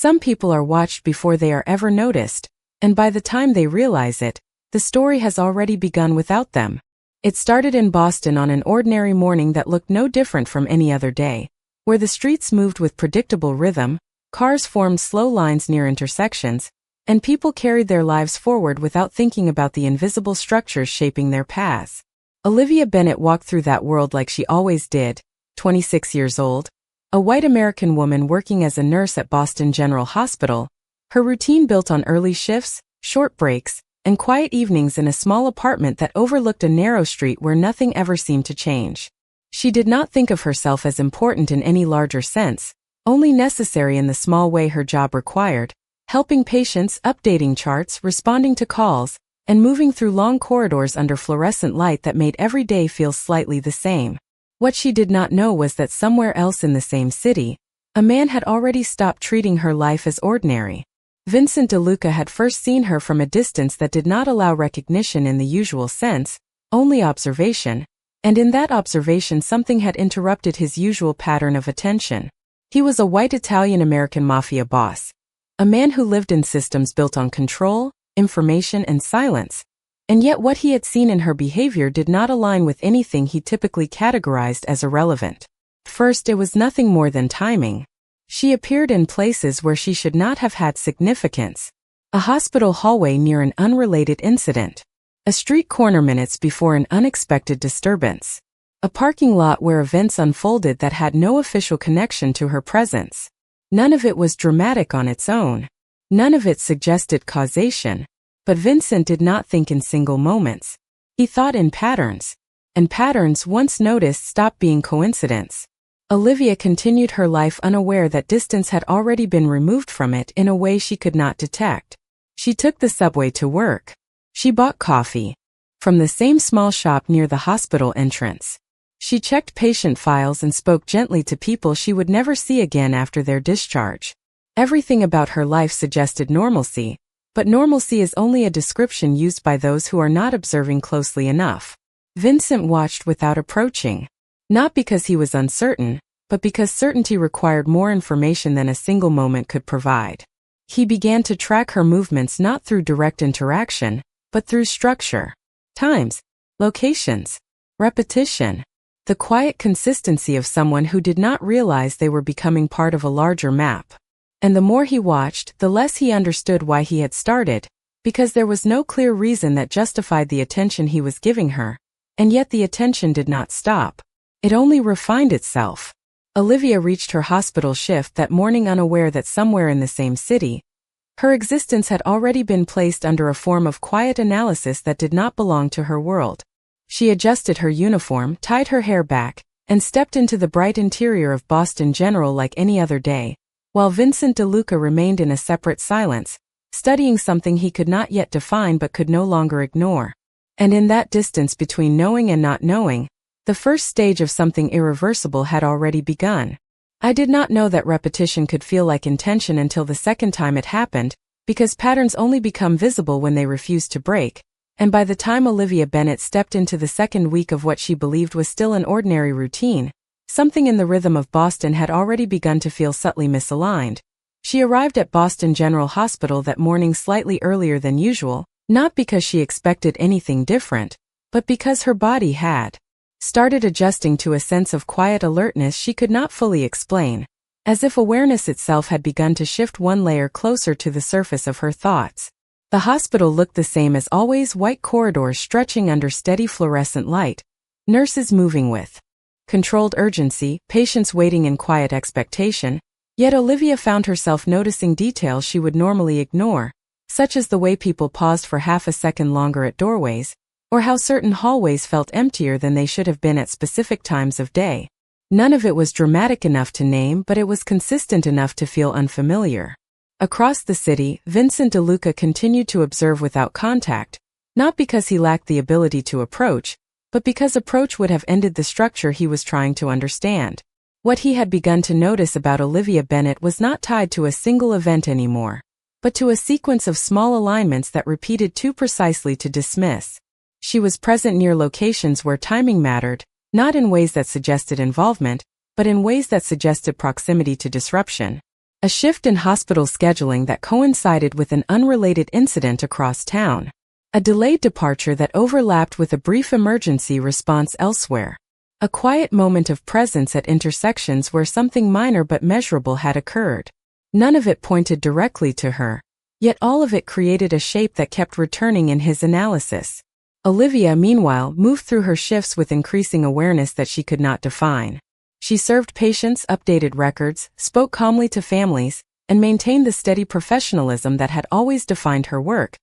Some people are watched before they are ever noticed, and by the time they realize it, the story has already begun without them. It started in Boston on an ordinary morning that looked no different from any other day, where the streets moved with predictable rhythm, cars formed slow lines near intersections, and people carried their lives forward without thinking about the invisible structures shaping their paths. Olivia Bennet walked through that world like she always did, 26 years old, a white American woman working as a nurse at Boston General Hospital, her routine built on early shifts, short breaks, and quiet evenings in a small apartment that overlooked a narrow street where nothing ever seemed to change. She did not think of herself as important in any larger sense, only necessary in the small way her job required, helping patients, updating charts, responding to calls, and moving through long corridors under fluorescent light that made every day feel slightly the same. What she did not know was that somewhere else in the same city, a man had already stopped treating her life as ordinary. Vincent DeLuca had first seen her from a distance that did not allow recognition in the usual sense, only observation, and in that observation something had interrupted his usual pattern of attention. He was a white Italian-American mafia boss, a man who lived in systems built on control, information, and silence, and yet what he had seen in her behavior did not align with anything he typically categorized as irrelevant. First, it was nothing more than timing. She appeared in places where she should not have had significance. A hospital hallway near an unrelated incident. A street corner minutes before an unexpected disturbance. A parking lot where events unfolded that had no official connection to her presence. None of it was dramatic on its own. None of it suggested causation. But Vincent did not think in single moments. He thought in patterns. And patterns, once noticed, stopped being coincidence. Olivia continued her life unaware that distance had already been removed from it in a way she could not detect. She took the subway to work. She bought coffee from the same small shop near the hospital entrance. She checked patient files and spoke gently to people she would never see again after their discharge. Everything about her life suggested normalcy, but normalcy is only a description used by those who are not observing closely enough. Vincent watched without approaching. Not because he was uncertain, but because certainty required more information than a single moment could provide. He began to track her movements not through direct interaction, but through structure, times, locations, repetition, the quiet consistency of someone who did not realize they were becoming part of a larger map. And the more he watched, the less he understood why he had started, because there was no clear reason that justified the attention he was giving her, and yet the attention did not stop. It only refined itself. Olivia reached her hospital shift that morning unaware that somewhere in the same city, her existence had already been placed under a form of quiet analysis that did not belong to her world. She adjusted her uniform, tied her hair back, and stepped into the bright interior of Boston General like any other day, while Vincent DeLuca remained in a separate silence, studying something he could not yet define but could no longer ignore. And in that distance between knowing and not knowing, the first stage of something irreversible had already begun. I did not know that repetition could feel like intention until the second time it happened, because patterns only become visible when they refuse to break, and by the time Olivia Bennet stepped into the second week of what she believed was still an ordinary routine, something in the rhythm of Boston had already begun to feel subtly misaligned. She arrived at Boston General Hospital that morning slightly earlier than usual, not because she expected anything different, but because her body had started adjusting to a sense of quiet alertness she could not fully explain, as if awareness itself had begun to shift one layer closer to the surface of her thoughts. The hospital looked the same as always, white corridors stretching under steady fluorescent light, nurses moving with controlled urgency, patients waiting in quiet expectation, yet Olivia found herself noticing details she would normally ignore, such as the way people paused for half a second longer at doorways, or how certain hallways felt emptier than they should have been at specific times of day. None of it was dramatic enough to name, but it was consistent enough to feel unfamiliar. Across the city, Vincent DeLuca continued to observe without contact, not because he lacked the ability to approach, but because approach would have ended the structure he was trying to understand. What he had begun to notice about Olivia Bennet was not tied to a single event anymore, but to a sequence of small alignments that repeated too precisely to dismiss. She was present near locations where timing mattered, not in ways that suggested involvement, but in ways that suggested proximity to disruption. A shift in hospital scheduling that coincided with an unrelated incident across town. A delayed departure that overlapped with a brief emergency response elsewhere. A quiet moment of presence at intersections where something minor but measurable had occurred. None of it pointed directly to her, yet all of it created a shape that kept returning in his analysis. Olivia, meanwhile, moved through her shifts with increasing awareness that she could not define. She served patients, updated records, spoke calmly to families, and maintained the steady professionalism that had always defined her work.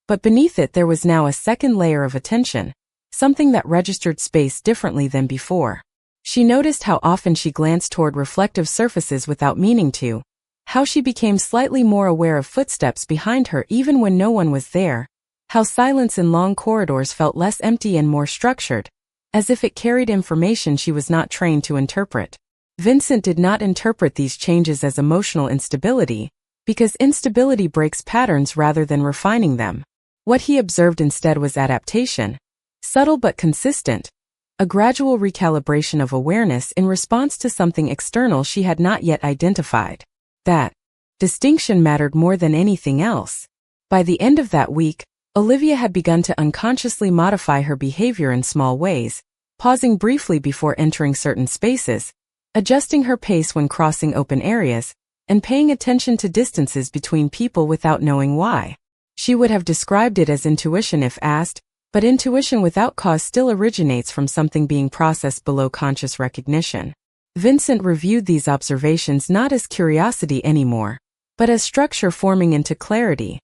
But beneath it there was now a second layer of attention, something that registered space differently than before. She noticed how often she glanced toward reflective surfaces without meaning to, how she became slightly more aware of footsteps behind her even when no one was there, how silence in long corridors felt less empty and more structured, as if it carried information she was not trained to interpret. Vincent did not interpret these changes as emotional instability, because instability breaks patterns rather than refining them. What he observed instead was adaptation, subtle but consistent, a gradual recalibration of awareness in response to something external she had not yet identified. That distinction mattered more than anything else. By the end of that week, Olivia had begun to unconsciously modify her behavior in small ways, pausing briefly before entering certain spaces, adjusting her pace when crossing open areas, and paying attention to distances between people without knowing why. She would have described it as intuition if asked, but intuition without cause still originates from something being processed below conscious recognition. Vincent reviewed these observations not as curiosity anymore, but as structure forming into clarity.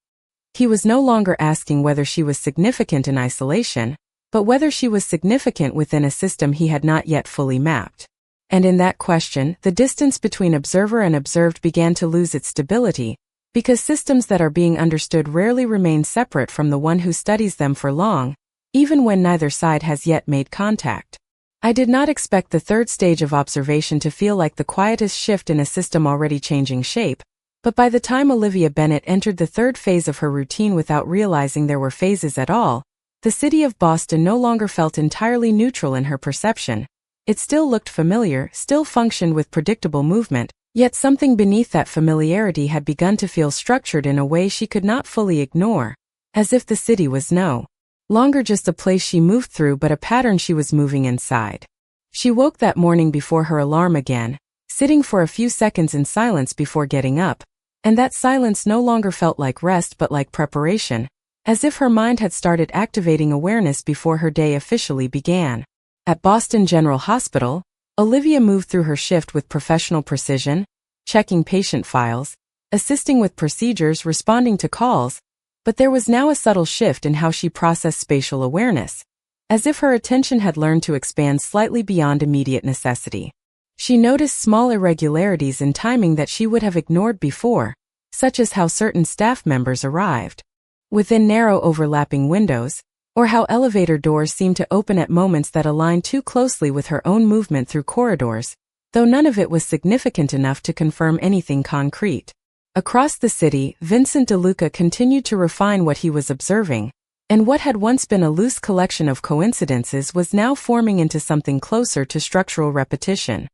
He was no longer asking whether she was significant in isolation, but whether she was significant within a system he had not yet fully mapped. And in that question, the distance between observer and observed began to lose its stability, because systems that are being understood rarely remain separate from the one who studies them for long, even when neither side has yet made contact. I did not expect the third stage of observation to feel like the quietest shift in a system already changing shape, but by the time Olivia Bennett entered the third phase of her routine without realizing there were phases at all, the city of Boston no longer felt entirely neutral in her perception. It still looked familiar, still functioned with predictable movement, yet something beneath that familiarity had begun to feel structured in a way she could not fully ignore, as if the city was no longer just a place she moved through but a pattern she was moving inside. She woke that morning before her alarm again, sitting for a few seconds in silence before getting up, and that silence no longer felt like rest but like preparation, as if her mind had started activating awareness before her day officially began. At Boston General Hospital, Olivia moved through her shift with professional precision, checking patient files, assisting with procedures, responding to calls, but there was now a subtle shift in how she processed spatial awareness, as if her attention had learned to expand slightly beyond immediate necessity. She noticed small irregularities in timing that she would have ignored before, such as how certain staff members arrived within narrow overlapping windows, or how elevator doors seemed to open at moments that aligned too closely with her own movement through corridors, though none of it was significant enough to confirm anything concrete. Across the city, Vincent DeLuca continued to refine what he was observing, and what had once been a loose collection of coincidences was now forming into something closer to structural repetition.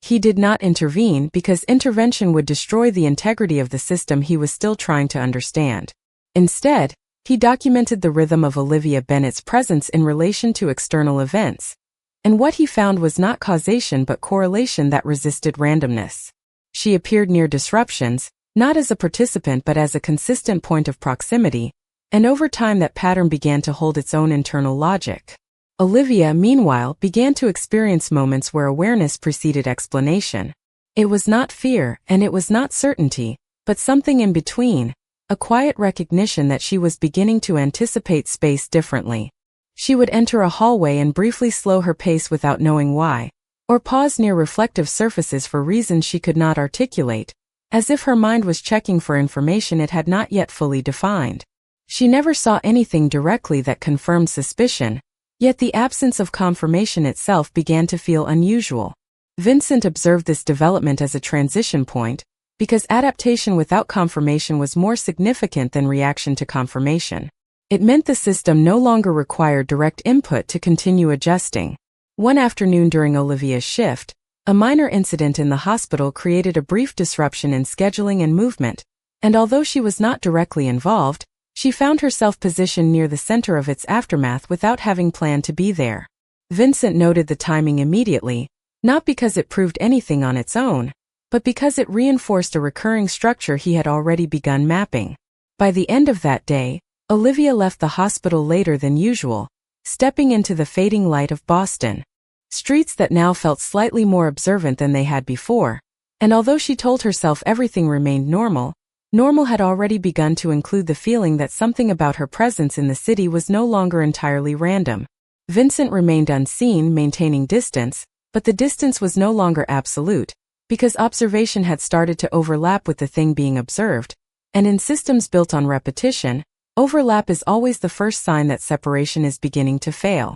He did not intervene because intervention would destroy the integrity of the system he was still trying to understand. Instead, he documented the rhythm of Olivia Bennett's presence in relation to external events, and what he found was not causation but correlation that resisted randomness. She appeared near disruptions, not as a participant but as a consistent point of proximity, and over time that pattern began to hold its own internal logic. Olivia, meanwhile, began to experience moments where awareness preceded explanation. It was not fear, and it was not certainty, but something in between, a quiet recognition that she was beginning to anticipate space differently. She would enter a hallway and briefly slow her pace without knowing why, or pause near reflective surfaces for reasons she could not articulate, as if her mind was checking for information it had not yet fully defined. She never saw anything directly that confirmed suspicion, yet the absence of confirmation itself began to feel unusual. Vincent observed this development as a transition point, because adaptation without confirmation was more significant than reaction to confirmation. It meant the system no longer required direct input to continue adjusting. One afternoon during Olivia's shift, A minor incident in the hospital created a brief disruption in scheduling and movement, and although she was not directly involved, she found herself positioned near the center of its aftermath without having planned to be there. Vincent noted the timing immediately, not because it proved anything on its own, but because it reinforced a recurring structure he had already begun mapping. By the end of that day, Olivia left the hospital later than usual, stepping into the fading light of Boston. Streets that now felt slightly more observant than they had before, and although she told herself everything remained normal, normal had already begun to include the feeling that something about her presence in the city was no longer entirely random. Vincent remained unseen, maintaining distance, but the distance was no longer absolute, because observation had started to overlap with the thing being observed, and in systems built on repetition, overlap is always the first sign that separation is beginning to fail.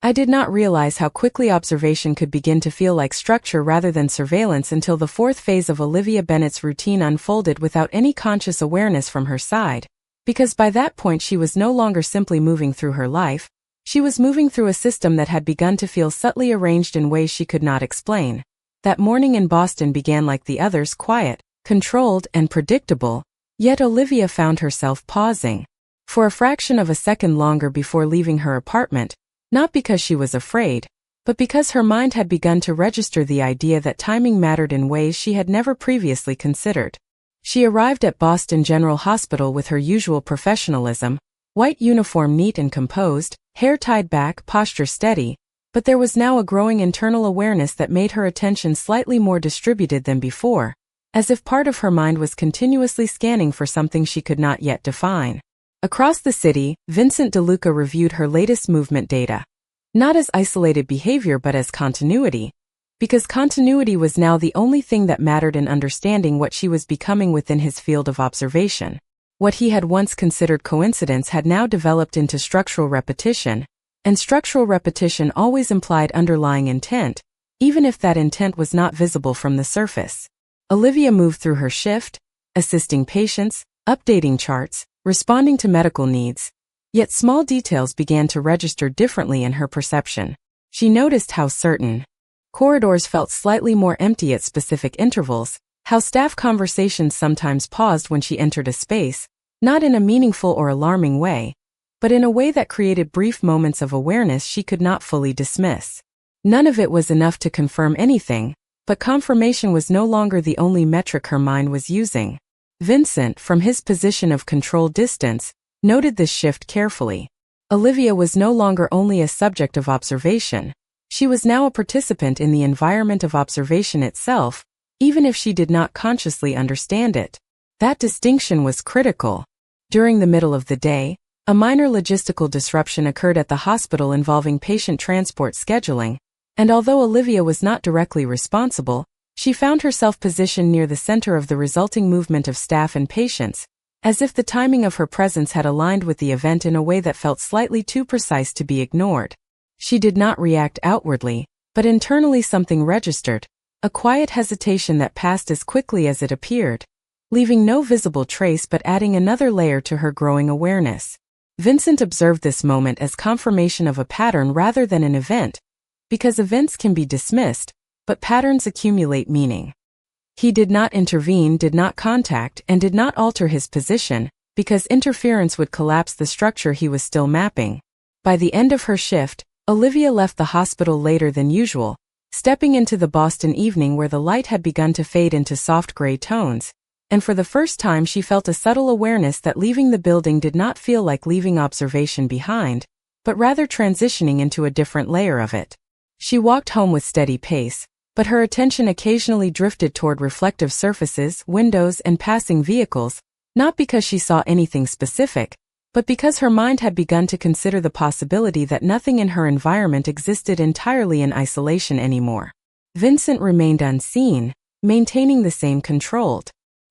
I did not realize how quickly observation could begin to feel like structure rather than surveillance until the fourth phase of Olivia Bennet's routine unfolded without any conscious awareness from her side, because by that point she was no longer simply moving through her life, she was moving through a system that had begun to feel subtly arranged in ways she could not explain. That morning in Boston began like the others, quiet, controlled, and predictable, yet Olivia found herself pausing for a fraction of a second longer before leaving her apartment, not because she was afraid, but because her mind had begun to register the idea that timing mattered in ways she had never previously considered. She arrived at Boston General Hospital with her usual professionalism, white uniform neat and composed, hair tied back, posture steady, but there was now a growing internal awareness that made her attention slightly more distributed than before, as if part of her mind was continuously scanning for something she could not yet define. Across the city, Vincent DeLuca reviewed her latest movement data. Not as isolated behavior but as continuity, because continuity was now the only thing that mattered in understanding what she was becoming within his field of observation. What he had once considered coincidence had now developed into structural repetition, and structural repetition always implied underlying intent, even if that intent was not visible from the surface. Olivia moved through her shift, assisting patients, updating charts, responding to medical needs, yet small details began to register differently in her perception. She noticed how certain corridors felt slightly more empty at specific intervals, how staff conversations sometimes paused when she entered a space, not in a meaningful or alarming way, but in a way that created brief moments of awareness she could not fully dismiss. None of it was enough to confirm anything, but confirmation was no longer the only metric her mind was using. Vincent, from his position of controlled distance, noted this shift carefully. Olivia was no longer only a subject of observation, she was now a participant in the environment of observation itself, even if she did not consciously understand it. That distinction was critical. During the middle of the day, a minor logistical disruption occurred at the hospital involving patient transport scheduling, and although Olivia was not directly responsible, she found herself positioned near the center of the resulting movement of staff and patients, as if the timing of her presence had aligned with the event in a way that felt slightly too precise to be ignored. She did not react outwardly, but internally something registered, a quiet hesitation that passed as quickly as it appeared, leaving no visible trace but adding another layer to her growing awareness. Vincent observed this moment as confirmation of a pattern rather than an event, because events can be dismissed, but patterns accumulate meaning. He did not intervene, did not contact, and did not alter his position, because interference would collapse the structure he was still mapping. By the end of her shift, Olivia left the hospital later than usual, stepping into the Boston evening where the light had begun to fade into soft gray tones, and for the first time she felt a subtle awareness that leaving the building did not feel like leaving observation behind, but rather transitioning into a different layer of it. She walked home with steady pace, but her attention occasionally drifted toward reflective surfaces, windows, and passing vehicles, not because she saw anything specific, but because her mind had begun to consider the possibility that nothing in her environment existed entirely in isolation anymore. Vincent remained unseen, maintaining the same controlled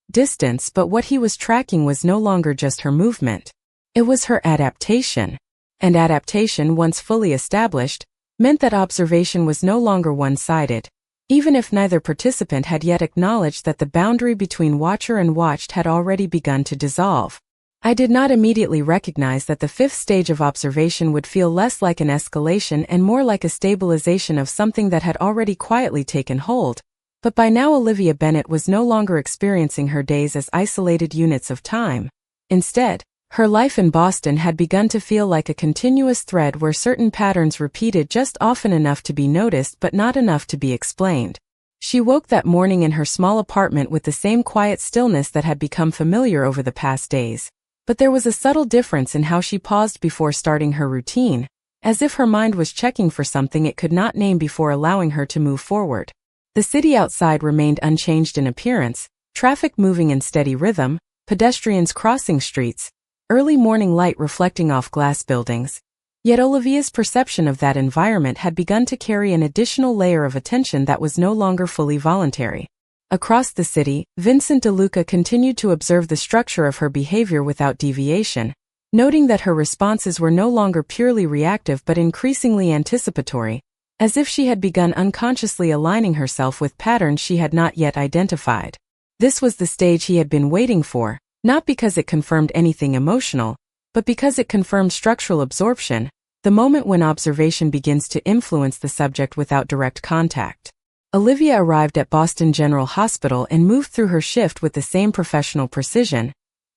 distance, but what he was tracking was no longer just her movement. It was her adaptation. And adaptation, once fully established, meant that observation was no longer one-sided, even if neither participant had yet acknowledged that the boundary between watcher and watched had already begun to dissolve. I did not immediately recognize that the fifth stage of observation would feel less like an escalation and more like a stabilization of something that had already quietly taken hold. But by now Olivia Bennet was no longer experiencing her days as isolated units of time. Instead, her life in Boston had begun to feel like a continuous thread where certain patterns repeated just often enough to be noticed but not enough to be explained. She woke that morning in her small apartment with the same quiet stillness that had become familiar over the past days. But there was a subtle difference in how she paused before starting her routine, as if her mind was checking for something it could not name before allowing her to move forward. The city outside remained unchanged in appearance, traffic moving in steady rhythm, pedestrians crossing streets, early morning light reflecting off glass buildings. Yet Olivia's perception of that environment had begun to carry an additional layer of attention that was no longer fully voluntary. Across the city, Vincent DeLuca continued to observe the structure of her behavior without deviation, noting that her responses were no longer purely reactive but increasingly anticipatory, as if she had begun unconsciously aligning herself with patterns she had not yet identified. This was the stage he had been waiting for, not because it confirmed anything emotional, but because it confirmed structural absorption, the moment when observation begins to influence the subject without direct contact. Olivia arrived at Boston General Hospital and moved through her shift with the same professional precision,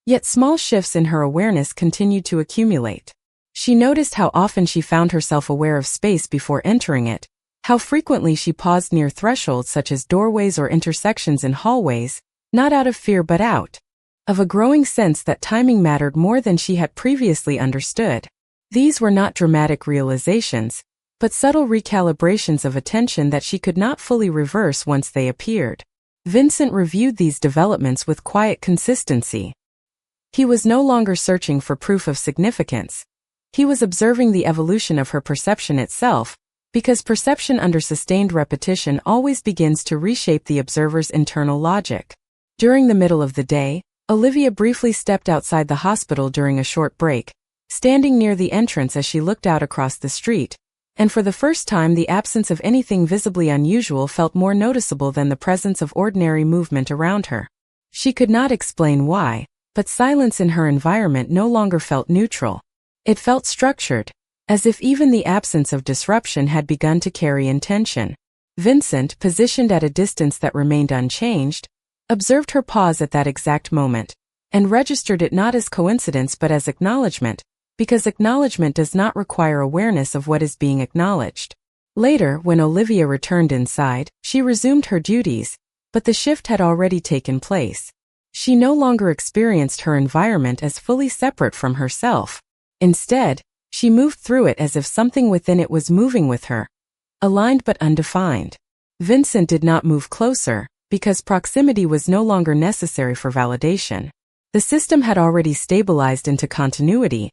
yet small shifts in her awareness continued to accumulate. She noticed how often she found herself aware of space before entering it, how frequently she paused near thresholds such as doorways or intersections in hallways, not out of fear but out of a growing sense that timing mattered more than she had previously understood. These were not dramatic realizations, but subtle recalibrations of attention that she could not fully reverse once they appeared. Vincent reviewed these developments with quiet consistency. He was no longer searching for proof of significance. He was observing the evolution of her perception itself, because perception under sustained repetition always begins to reshape the observer's internal logic. During the middle of the day, Olivia briefly stepped outside the hospital during a short break, standing near the entrance as she looked out across the street, and for the first time the absence of anything visibly unusual felt more noticeable than the presence of ordinary movement around her. She could not explain why, but silence in her environment no longer felt neutral. It felt structured, as if even the absence of disruption had begun to carry intention. Vincent, positioned at a distance that remained unchanged, observed her pause at that exact moment, and registered it not as coincidence but as acknowledgement, because acknowledgement does not require awareness of what is being acknowledged. Later, when Olivia returned inside, she resumed her duties, but the shift had already taken place. She no longer experienced her environment as fully separate from herself. Instead, she moved through it as if something within it was moving with her, aligned but undefined. Vincent did not move closer, because proximity was no longer necessary for validation. The system had already stabilized into continuity,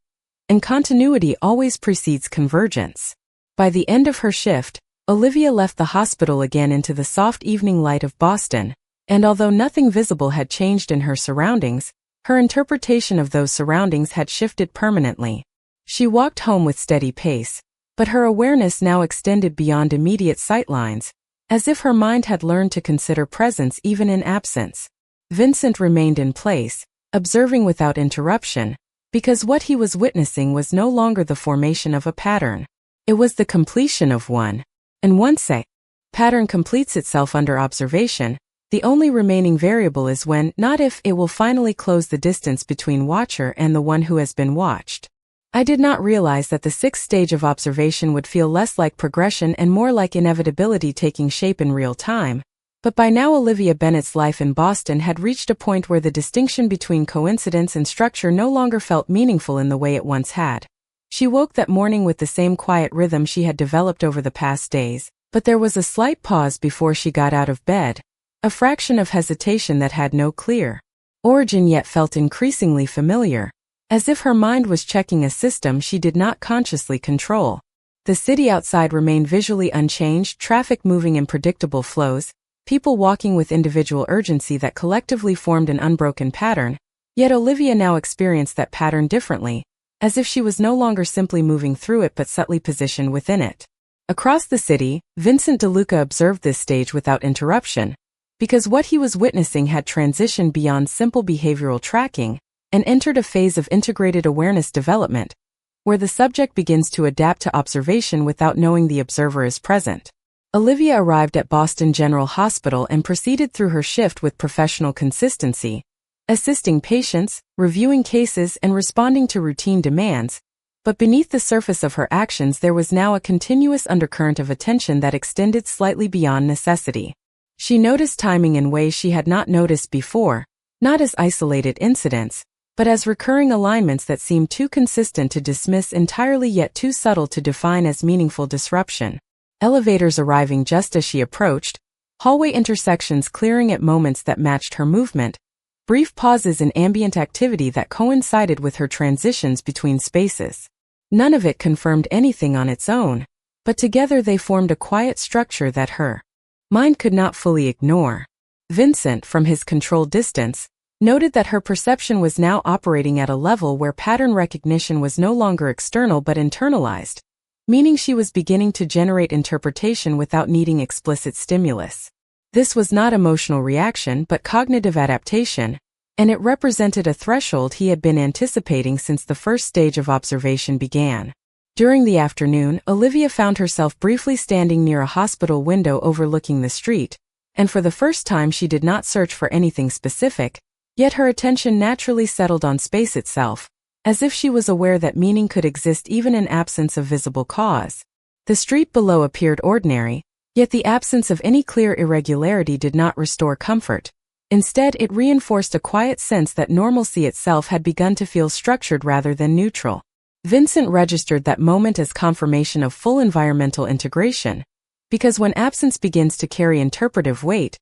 and continuity always precedes convergence. By the end of her shift, Olivia left the hospital again into the soft evening light of Boston, and although nothing visible had changed in her surroundings, her interpretation of those surroundings had shifted permanently. She walked home with steady pace, but her awareness now extended beyond immediate sightlines, as if her mind had learned to consider presence even in absence. Vincent remained in place, observing without interruption, because what he was witnessing was no longer the formation of a pattern. It was the completion of one. And once a pattern completes itself under observation, the only remaining variable is when, not if, it will finally close the distance between watcher and the one who has been watched. I did not realize that the sixth stage of observation would feel less like progression and more like inevitability taking shape in real time. But by now Olivia Bennet's life in Boston had reached a point where the distinction between coincidence and structure no longer felt meaningful in the way it once had. She woke that morning with the same quiet rhythm she had developed over the past days, but there was a slight pause before she got out of bed, a fraction of hesitation that had no clear origin yet felt increasingly familiar, as if her mind was checking a system she did not consciously control. The city outside remained visually unchanged, traffic moving in predictable flows, people walking with individual urgency that collectively formed an unbroken pattern, yet Olivia now experienced that pattern differently, as if she was no longer simply moving through it but subtly positioned within it. Across the city, Vincent DeLuca observed this stage without interruption, because what he was witnessing had transitioned beyond simple behavioral tracking and entered a phase of integrated awareness development, where the subject begins to adapt to observation without knowing the observer is present. Olivia arrived at Boston General Hospital and proceeded through her shift with professional consistency, assisting patients, reviewing cases, and responding to routine demands. But beneath the surface of her actions there was now a continuous undercurrent of attention that extended slightly beyond necessity. She noticed timing in ways she had not noticed before, not as isolated incidents, but as recurring alignments that seemed too consistent to dismiss entirely yet too subtle to define as meaningful disruption. Elevators arriving just as she approached, hallway intersections clearing at moments that matched her movement, brief pauses in ambient activity that coincided with her transitions between spaces. None of it confirmed anything on its own, but together they formed a quiet structure that her mind could not fully ignore. Vincent, from his controlled distance, noted that her perception was now operating at a level where pattern recognition was no longer external but internalized, meaning she was beginning to generate interpretation without needing explicit stimulus. This was not emotional reaction but cognitive adaptation, and it represented a threshold he had been anticipating since the first stage of observation began. During the afternoon, Olivia found herself briefly standing near a hospital window overlooking the street, and for the first time she did not search for anything specific, yet her attention naturally settled on space itself, as if she was aware that meaning could exist even in absence of visible cause. The street below appeared ordinary, yet the absence of any clear irregularity did not restore comfort. Instead, it reinforced a quiet sense that normalcy itself had begun to feel structured rather than neutral. Vincent registered that moment as confirmation of full environmental integration, because when absence begins to carry interpretive weight,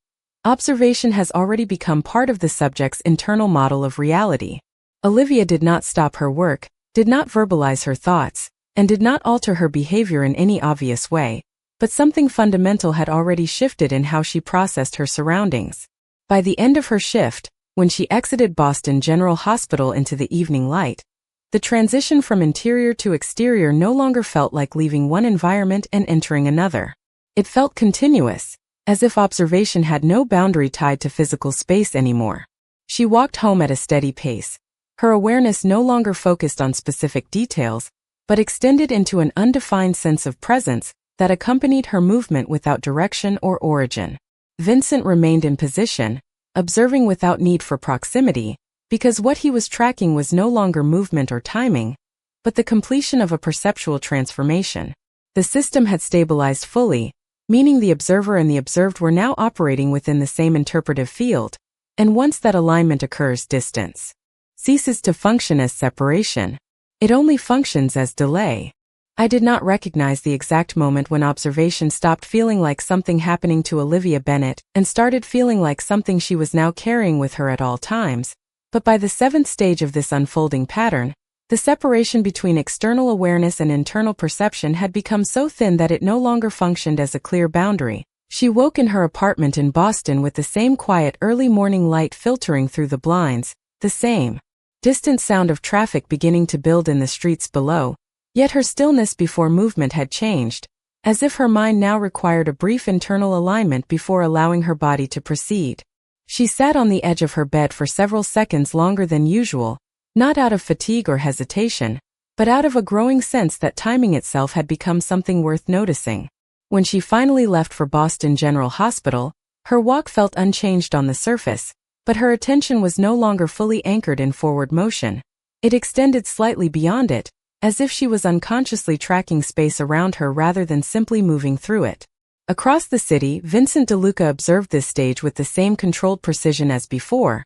observation has already become part of the subject's internal model of reality. Olivia did not stop her work, did not verbalize her thoughts, and did not alter her behavior in any obvious way, but something fundamental had already shifted in how she processed her surroundings. By the end of her shift, when she exited Boston General Hospital into the evening light, the transition from interior to exterior no longer felt like leaving one environment and entering another. It felt continuous, as if observation had no boundary tied to physical space anymore. She walked home at a steady pace, her awareness no longer focused on specific details, but extended into an undefined sense of presence that accompanied her movement without direction or origin. Vincent remained in position, observing without need for proximity, because what he was tracking was no longer movement or timing, but the completion of a perceptual transformation. The system had stabilized fully, meaning the observer and the observed were now operating within the same interpretive field, and once that alignment occurs, distance ceases to function as separation. It only functions as delay. I did not recognize the exact moment when observation stopped feeling like something happening to Olivia Bennett and started feeling like something she was now carrying with her at all times, but by the seventh stage of this unfolding pattern, the separation between external awareness and internal perception had become so thin that it no longer functioned as a clear boundary. She woke in her apartment in Boston with the same quiet early morning light filtering through the blinds, the same distant sound of traffic beginning to build in the streets below, yet her stillness before movement had changed, as if her mind now required a brief internal alignment before allowing her body to proceed. She sat on the edge of her bed for several seconds longer than usual, not out of fatigue or hesitation, but out of a growing sense that timing itself had become something worth noticing. When she finally left for Boston General Hospital, her walk felt unchanged on the surface, but her attention was no longer fully anchored in forward motion. It extended slightly beyond it, as if she was unconsciously tracking space around her rather than simply moving through it. Across the city, Vincent DeLuca observed this stage with the same controlled precision as before,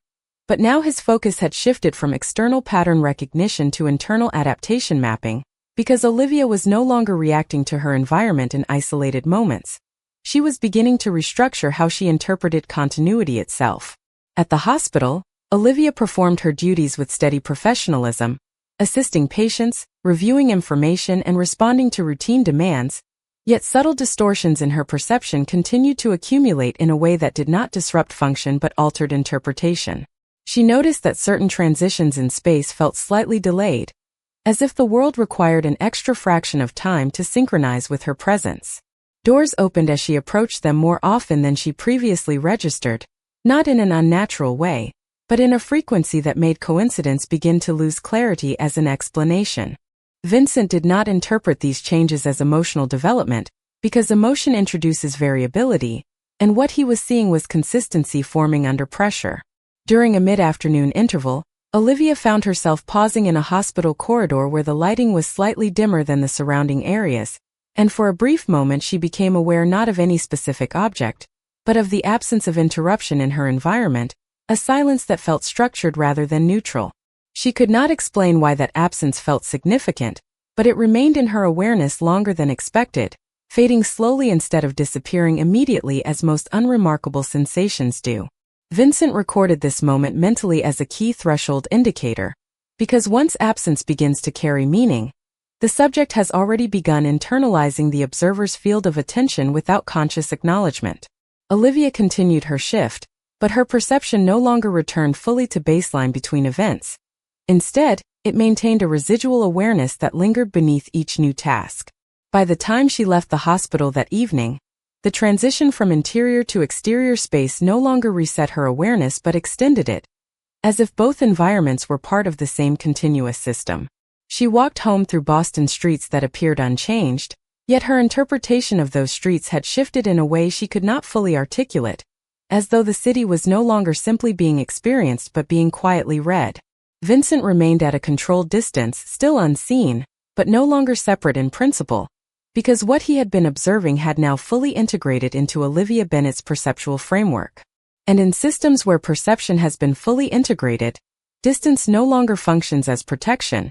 but now his focus had shifted from external pattern recognition to internal adaptation mapping, because Olivia was no longer reacting to her environment in isolated moments. She was beginning to restructure how she interpreted continuity itself. At the hospital, Olivia performed her duties with steady professionalism, assisting patients, reviewing information, and responding to routine demands, yet subtle distortions in her perception continued to accumulate in a way that did not disrupt function but altered interpretation. She noticed that certain transitions in space felt slightly delayed, as if the world required an extra fraction of time to synchronize with her presence. Doors opened as she approached them more often than she previously registered, not in an unnatural way, but in a frequency that made coincidence begin to lose clarity as an explanation. Vincent did not interpret these changes as emotional development, because emotion introduces variability, and what he was seeing was consistency forming under pressure. During a mid-afternoon interval, Olivia found herself pausing in a hospital corridor where the lighting was slightly dimmer than the surrounding areas, and for a brief moment she became aware not of any specific object, but of the absence of interruption in her environment, a silence that felt structured rather than neutral. She could not explain why that absence felt significant, but it remained in her awareness longer than expected, fading slowly instead of disappearing immediately as most unremarkable sensations do. Vincent recorded this moment mentally as a key threshold indicator, because once absence begins to carry meaning, the subject has already begun internalizing the observer's field of attention without conscious acknowledgement. Olivia continued her shift, but her perception no longer returned fully to baseline between events. Instead, it maintained a residual awareness that lingered beneath each new task. By the time she left the hospital that evening, the transition from interior to exterior space no longer reset her awareness but extended it, as if both environments were part of the same continuous system. She walked home through Boston streets that appeared unchanged, yet her interpretation of those streets had shifted in a way she could not fully articulate, as though the city was no longer simply being experienced but being quietly read. Vincent remained at a controlled distance, still unseen, but no longer separate in principle, because what he had been observing had now fully integrated into Olivia Bennett's perceptual framework. And in systems where perception has been fully integrated, distance no longer functions as protection.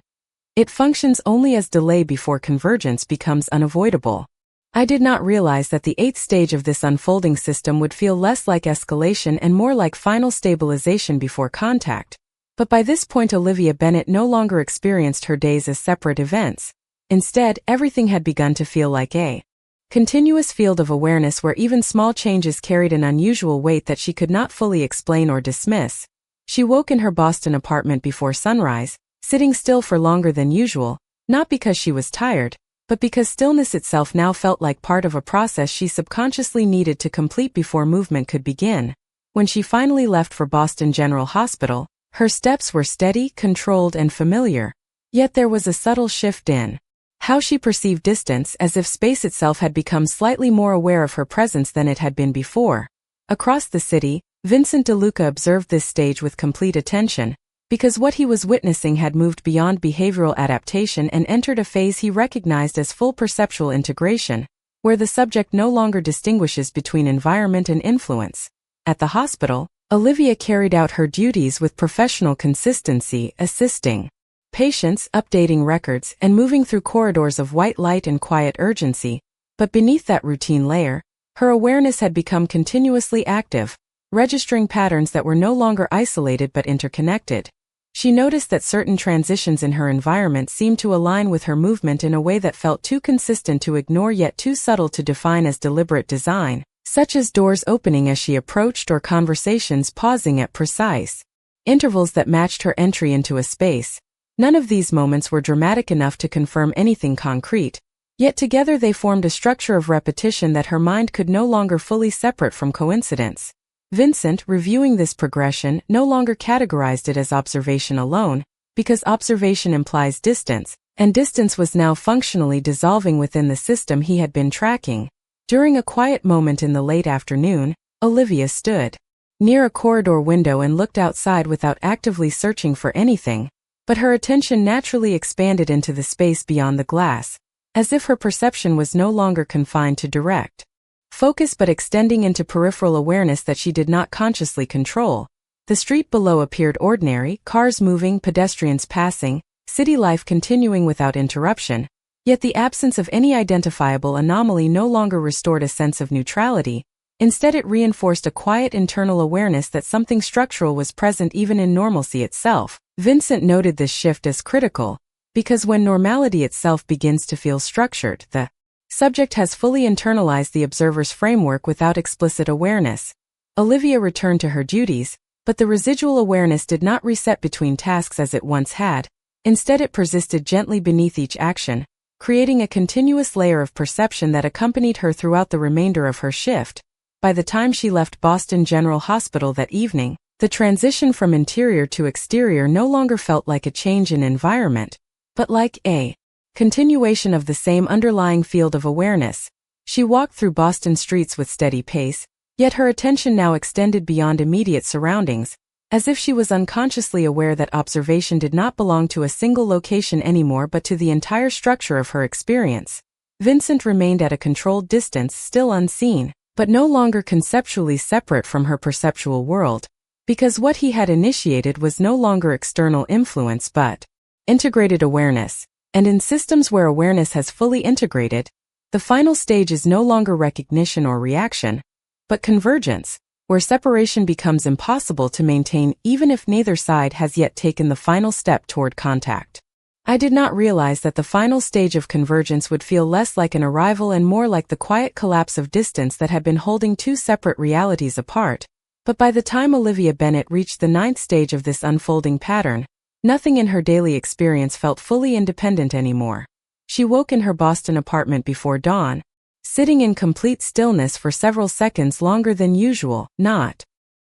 It functions only as delay before convergence becomes unavoidable. I did not realize that the 8th stage of this unfolding system would feel less like escalation and more like final stabilization before contact. But by this point Olivia Bennett no longer experienced her days as separate events. Instead, everything had begun to feel like a continuous field of awareness where even small changes carried an unusual weight that she could not fully explain or dismiss. She woke in her Boston apartment before sunrise, sitting still for longer than usual, not because she was tired, but because stillness itself now felt like part of a process she subconsciously needed to complete before movement could begin. When she finally left for Boston General Hospital, her steps were steady, controlled, and familiar, yet there was a subtle shift in how she perceived distance, as if space itself had become slightly more aware of her presence than it had been before. Across the city, Vincent DeLuca observed this stage with complete attention, because what he was witnessing had moved beyond behavioral adaptation and entered a phase he recognized as full perceptual integration, where the subject no longer distinguishes between environment and influence. At the hospital, Olivia carried out her duties with professional consistency, assisting patients, updating records, and moving through corridors of white light and quiet urgency, but beneath that routine layer, her awareness had become continuously active, registering patterns that were no longer isolated but interconnected. She noticed that certain transitions in her environment seemed to align with her movement in a way that felt too consistent to ignore yet too subtle to define as deliberate design, such as doors opening as she approached or conversations pausing at precise intervals that matched her entry into a space. None of these moments were dramatic enough to confirm anything concrete, yet together they formed a structure of repetition that her mind could no longer fully separate from coincidence. Vincent, reviewing this progression, no longer categorized it as observation alone, because observation implies distance, and distance was now functionally dissolving within the system he had been tracking. During a quiet moment in the late afternoon, Olivia stood near a corridor window and looked outside without actively searching for anything, but her attention naturally expanded into the space beyond the glass, as if her perception was no longer confined to direct focus but extending into peripheral awareness that she did not consciously control. The street below appeared ordinary, cars moving, pedestrians passing, city life continuing without interruption, yet the absence of any identifiable anomaly no longer restored a sense of neutrality. Instead, it reinforced a quiet internal awareness that something structural was present even in normalcy itself. Vincent noted this shift as critical, because when normality itself begins to feel structured, the subject has fully internalized the observer's framework without explicit awareness. Olivia returned to her duties, but the residual awareness did not reset between tasks as it once had. Instead, it persisted gently beneath each action, creating a continuous layer of perception that accompanied her throughout the remainder of her shift. By the time she left Boston General Hospital that evening, The transition from interior to exterior no longer felt like a change in environment, but like a continuation of the same underlying field of awareness. She walked through Boston streets with steady pace, yet her attention now extended beyond immediate surroundings, as if she was unconsciously aware that observation did not belong to a single location anymore but to the entire structure of her experience. Vincent remained at a controlled distance, still unseen, but no longer conceptually separate from her perceptual world, because what he had initiated was no longer external influence but integrated awareness. And in systems where awareness has fully integrated, the final stage is no longer recognition or reaction, but convergence, where separation becomes impossible to maintain even if neither side has yet taken the final step toward contact. I did not realize that the final stage of convergence would feel less like an arrival and more like the quiet collapse of distance that had been holding two separate realities apart. But by the time Olivia Bennet reached the ninth stage of this unfolding pattern, nothing in her daily experience felt fully independent anymore. She woke in her Boston apartment before dawn, sitting in complete stillness for several seconds longer than usual, not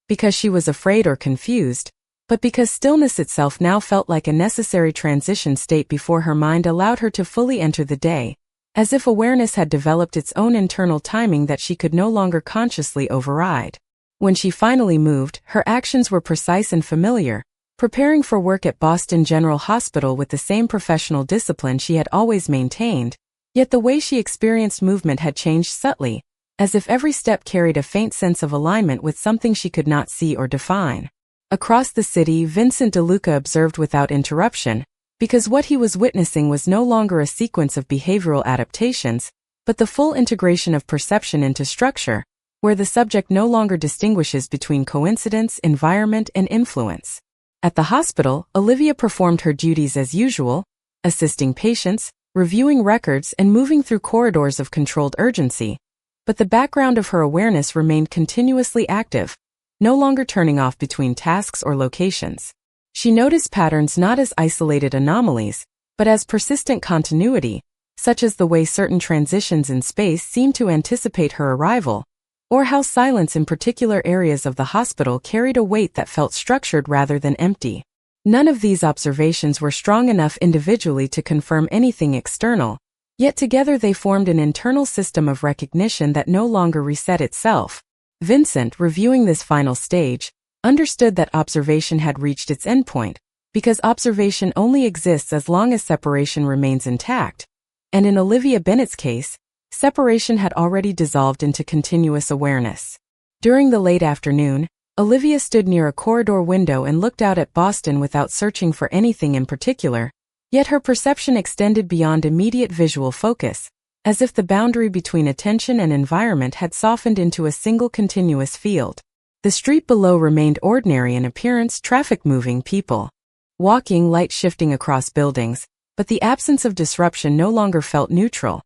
because she was afraid or confused, but because stillness itself now felt like a necessary transition state before her mind allowed her to fully enter the day, as if awareness had developed its own internal timing that she could no longer consciously override. When she finally moved, her actions were precise and familiar, preparing for work at Boston General Hospital with the same professional discipline she had always maintained, yet the way she experienced movement had changed subtly, as if every step carried a faint sense of alignment with something she could not see or define. Across the city, Vincent DeLuca observed without interruption, because what he was witnessing was no longer a sequence of behavioral adaptations, but the full integration of perception into structure, where the subject no longer distinguishes between coincidence, environment, and influence. At the hospital, Olivia performed her duties as usual, assisting patients, reviewing records, and moving through corridors of controlled urgency, but the background of her awareness remained continuously active, no longer turning off between tasks or locations. She noticed patterns not as isolated anomalies, but as persistent continuity, such as the way certain transitions in space seemed to anticipate her arrival, or how silence in particular areas of the hospital carried a weight that felt structured rather than empty. None of these observations were strong enough individually to confirm anything external, yet together they formed an internal system of recognition that no longer reset itself. Vincent, reviewing this final stage, understood that observation had reached its endpoint, because observation only exists as long as separation remains intact, and in Olivia Bennet's case, separation had already dissolved into continuous awareness. During the late afternoon, Olivia stood near a corridor window and looked out at Boston without searching for anything in particular, yet her perception extended beyond immediate visual focus, as if the boundary between attention and environment had softened into a single continuous field. The street below remained ordinary in appearance, traffic moving, people walking, light shifting across buildings, but the absence of disruption no longer felt neutral.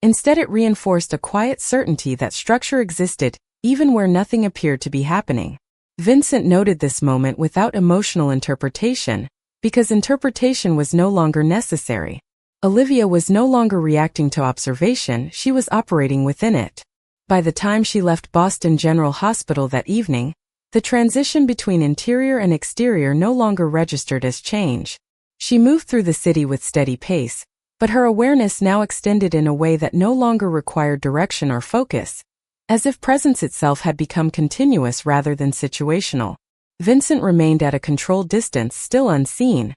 Instead, it reinforced a quiet certainty that structure existed, even where nothing appeared to be happening. Vincent noted this moment without emotional interpretation, because interpretation was no longer necessary. Olivia was no longer reacting to observation, she was operating within it. By the time she left Boston General Hospital that evening, the transition between interior and exterior no longer registered as change. She moved through the city with steady pace, but her awareness now extended in a way that no longer required direction or focus, as if presence itself had become continuous rather than situational. Vincent remained at a controlled distance, still unseen,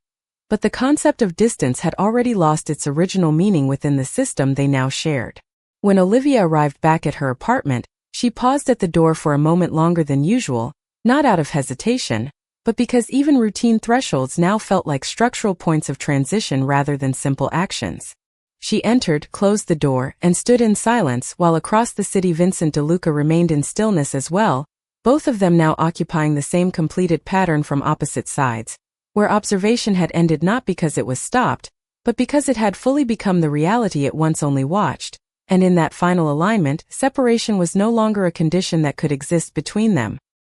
but the concept of distance had already lost its original meaning within the system they now shared. When Olivia arrived back at her apartment, she paused at the door for a moment longer than usual, not out of hesitation, but because even routine thresholds now felt like structural points of transition rather than simple actions. She entered, closed the door, and stood in silence while across the city Vincent DeLuca remained in stillness as well, both of them now occupying the same completed pattern from opposite sides, where observation had ended not because it was stopped, but because it had fully become the reality it once only watched, and in that final alignment, separation was no longer a condition that could exist between them.